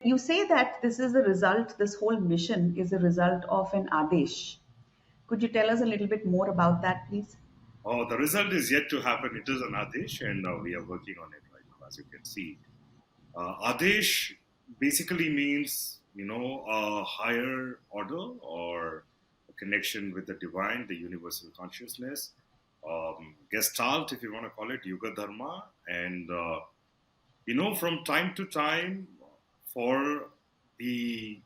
You say that this is a result, this whole mission is a result of an Adesh. Could you tell us a little bit more about that, please? Oh, the result is yet to happen. It is an Adesh, and we are working on it right now, as you can see. Adesh basically means, a higher order or a connection with the divine, the universal consciousness. Gestalt, if you want to call it, Yuga Dharma. And, from time to time, for the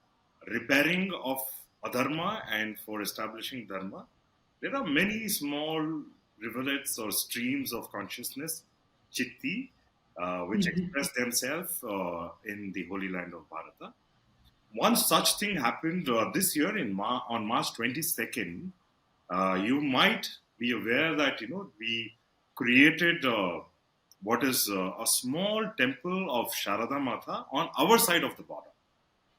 repairing of adharma and for establishing dharma, there are many small rivulets or streams of consciousness, chitti, which express themselves in the holy land of Bharata. One such thing happened this year on March 22nd. You might be aware that we created what is a small temple of Sharada Mata on our side of the border.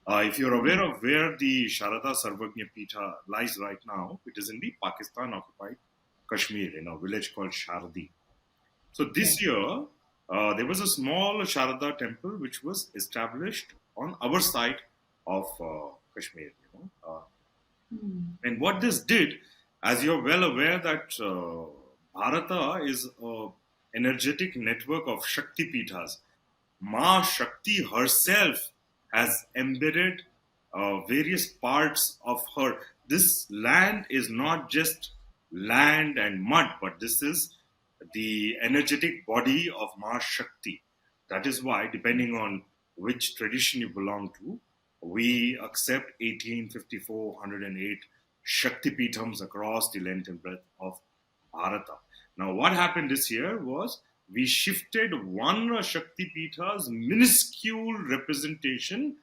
If you're aware of where the Sharada Sarvagnya Pitha lies right now, it is in the Pakistan occupied Kashmir in a village called Shardi. So this Yes. year, there was a small Sharada temple which was established on our side of Kashmir. And what this did, as you're well aware, that Bharata is an energetic network of Shakti Pithas. Ma Shakti herself has embedded various parts of her. This land is not just land and mud, but this is the energetic body of Ma Shakti. That is why, depending on which tradition you belong to, we accept 1854, 108 Shakti Pithams across the length and breadth of Bharata. Now, what happened this year was we shifted one Shakti Pitha's minuscule representation,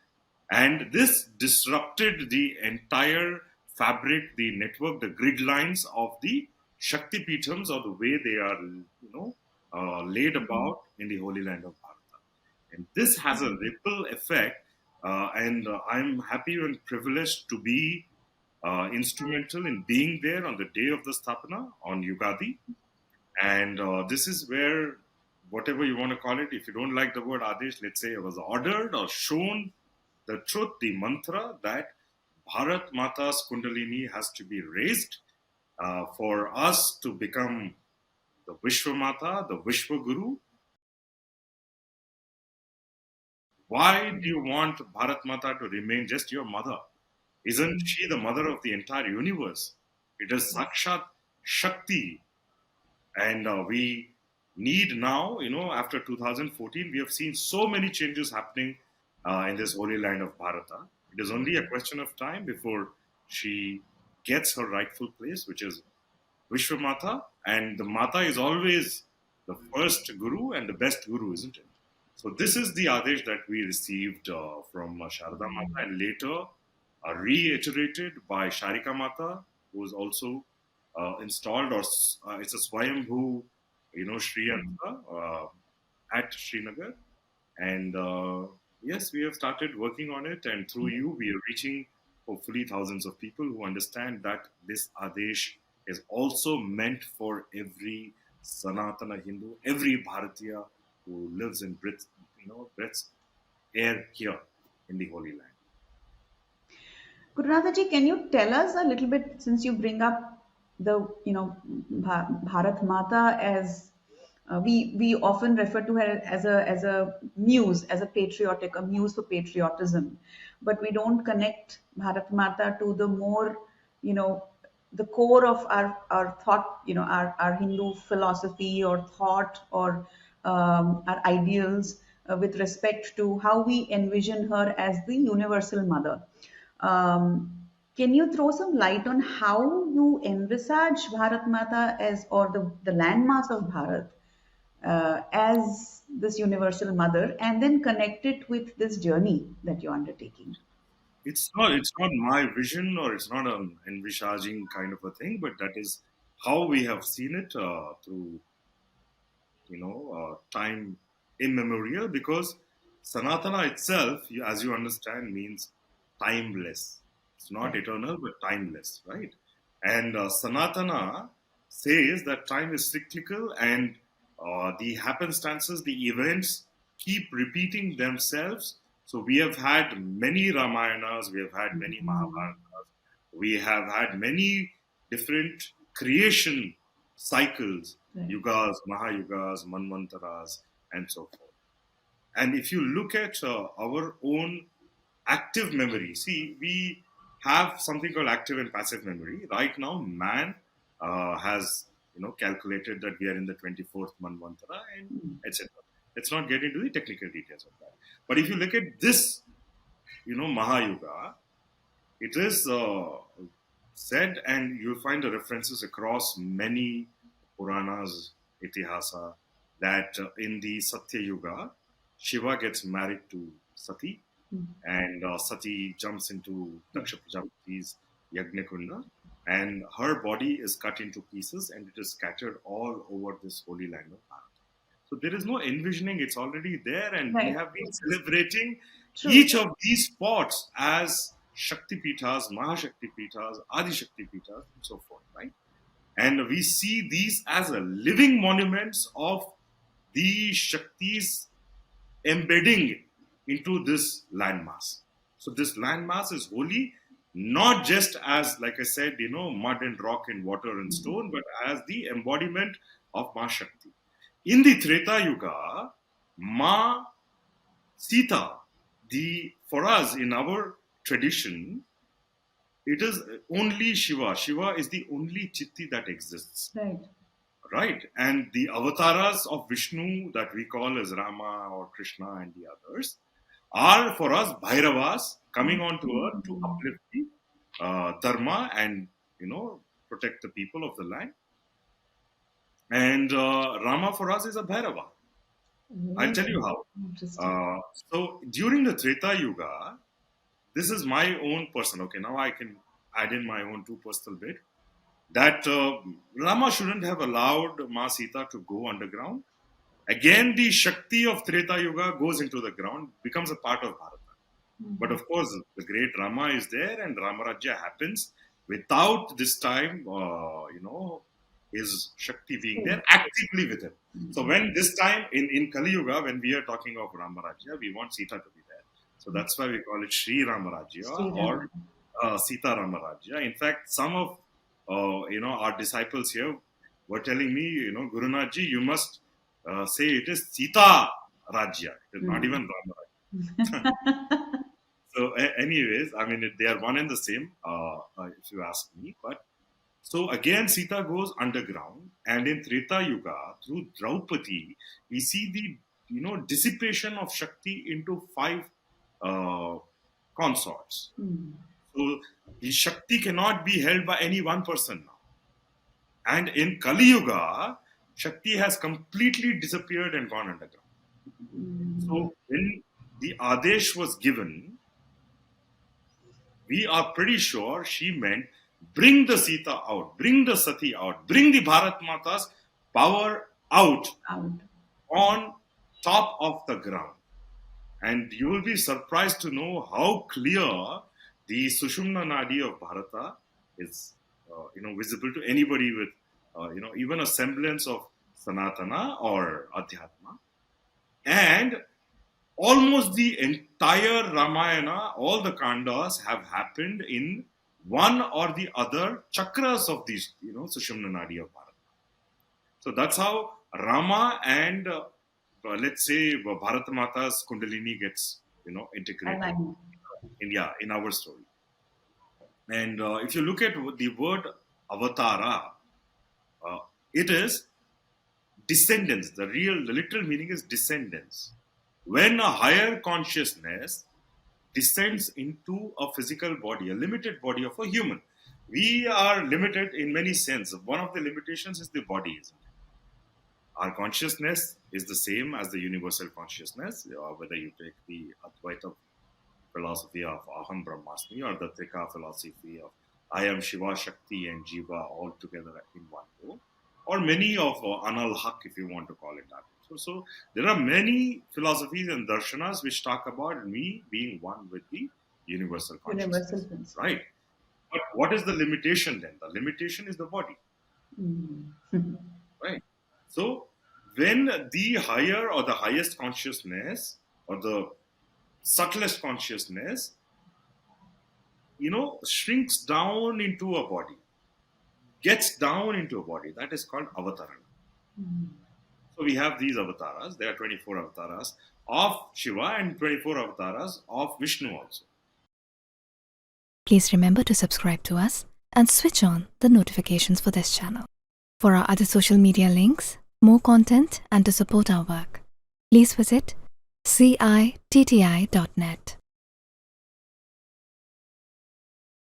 and this disrupted the entire fabric, the network, the grid lines of the Shakti Pithams, or the way they are, laid about in the Holy Land of Bharata. And this has a ripple effect, and I'm happy and privileged to be instrumental in being there on the day of the Sthapana on Yugadi. And this is where, whatever you want to call it, if you don't like the word Adesh, let's say it was ordered or shown the truth, the mantra that Bharat Mata's Kundalini has to be raised for us to become the Vishwa Mata, the Vishwa Guru. Why do you want Bharat Mata to remain just your mother? Isn't she the mother of the entire universe? It is Sakshat Shakti. And we need now, after 2014, we have seen so many changes happening in this holy land of Bharata. It is only a question of time before she gets her rightful place, which is Vishwamata. And the Mata is always the first Guru and the best Guru, isn't it? So this is the Adesh that we received from Sharada Mata, and later reiterated by Sharika Mata, who is also installed, or it's a Swayambhu, Sri Anta at Srinagar. And yes, we have started working on it, and through you, we are reaching hopefully thousands of people who understand that this Adesh is also meant for every Sanatana Hindu, every Bharatiya who lives and breathes air here in the Holy Land. Gurunatha ji, can you tell us a little bit, since you bring up the, Bharat Mata as we often refer to her as a muse, as a patriotic, a muse for patriotism, but we don't connect Bharat Mata to the more, you know, the core of our thought, our Hindu philosophy or thought or our ideals with respect to how we envision her as the universal mother. Can you throw some light on how you envisage Bharat Mata as, or the landmass of Bharat as this universal mother, and then connect it with this journey that you're undertaking? It's not my vision, or it's not an envisaging kind of a thing, but that is how we have seen it through time immemorial, because Sanatana itself, as you understand, means timeless. It's not Correct. eternal, but timeless, right? And Sanatana says that time is cyclical, and the happenstances, the events keep repeating themselves So we have had many Ramayanas, we have had many Mm. Mahabharatas, we have had many different creation cycles, Right. yugas, mahayugas, manvantaras, and so forth. And if you look at our own active memory, see, we have something called active and passive memory. Right now, man has calculated that we are in the 24th manvantara and Mm. etc. Let's not get into the technical details of that. But if you look at this, Mahayuga, it is said, and you'll find the references across many Puranas, Itihasa, that in the Satya Yuga, Shiva gets married to Sati, Mm. and Sati jumps into Yeah. Daksha Prajapati's Yajnakunda, and her body is cut into pieces and it is scattered all over this holy land of Bharat. So there is no envisioning, it's already there, and we Right. have been celebrating True. each of these spots as Shakti Pithas, Mahashakti Pithas, Adi Shakti Pithas, and so forth, right? And we see these as a living monuments of the Shaktis embedding into this landmass. So this landmass is holy, not just as, like I said, mud and rock and water and stone, but as the embodiment of Ma Shakti. In the Treta Yuga, Ma Sita, the for us in our tradition, it is only Shiva. Shiva is the only Chitti that exists, Right. right? And the avatars of Vishnu that we call as Rama or Krishna and the others are for us Bhairavas coming onto earth to Mm. uplift the Dharma and protect the people of the land. And Rama for us is a Bhairava. I'll Oh, tell you how. interesting. So during the Treta Yuga, this is my own personal. Okay, now I can add in my own two personal bit that Rama shouldn't have allowed Ma Sita to go underground. Again, the Shakti of Treta Yuga goes into the ground, becomes a part of Bharata. But Mm. of course, the great Rama is there, and Ramarajya happens without this time, his Shakti being Stay. there actively with him. So Mm. when this time in Kali Yuga, when we are talking of Ramarajya, we want Sita to be there. So that's why we call it Sri Stay Ramarajya or down. Sita Ramarajya. In fact, some of our disciples here were telling me, Gurunatha, you must say it is Sita Rajya. It's not Mm. even Ramarajya. So, anyways, I mean, they are one and the same, if you ask me. But so again, Sita goes underground, and in Treta Yuga, through Draupadi, we see the dissipation of Shakti into five uh, consorts. Mm. So the Shakti cannot be held by any one person now. And in Kali Yuga, Shakti has completely disappeared and gone underground. Mm. So when the Adesh was given, we are pretty sure she meant bring the Sita out, bring the Sati out, bring the Bharat Mata's power out Out. on top of the ground. And you will be surprised to know how clear the Sushumna Nadi of Bharata is, visible to anybody with, even a semblance of Sanatana or Adhyatma. And almost the entire Ramayana, all the Kandas have happened in one or the other chakras of these, Sushumna Nadi of Bharata. So that's how Rama and let's say Bharat Mata's Kundalini gets, integrated Aligned. in our story. And if you look at the word avatara, uh, it is descendants. The literal meaning is descendants. When a higher consciousness descends into a physical body, a limited body of a human, we are limited in many sense. One of the limitations is the body, isn't it? Our consciousness is the same as the universal consciousness, whether you take the Advaita philosophy of Aham Brahmasmi or the Trika philosophy of I am Shiva, Shakti, and Jiva all together in one go, or many of Anal Haq, if you want to call it that. So there are many philosophies and darshanas which talk about me being one with the universal Universal consciousness, principle. right? But what is the limitation then? The limitation is the body, Mm. right? So when the higher or the highest consciousness or the subtlest consciousness, shrinks down into a body, gets down into a body. That is called avatarana. So we have these avatars. There are 24 avatars of Shiva and 24 avatars of Vishnu also. Please remember to subscribe to us and switch on the notifications for this channel. For our other social media links, more content, and to support our work, please visit citti.net.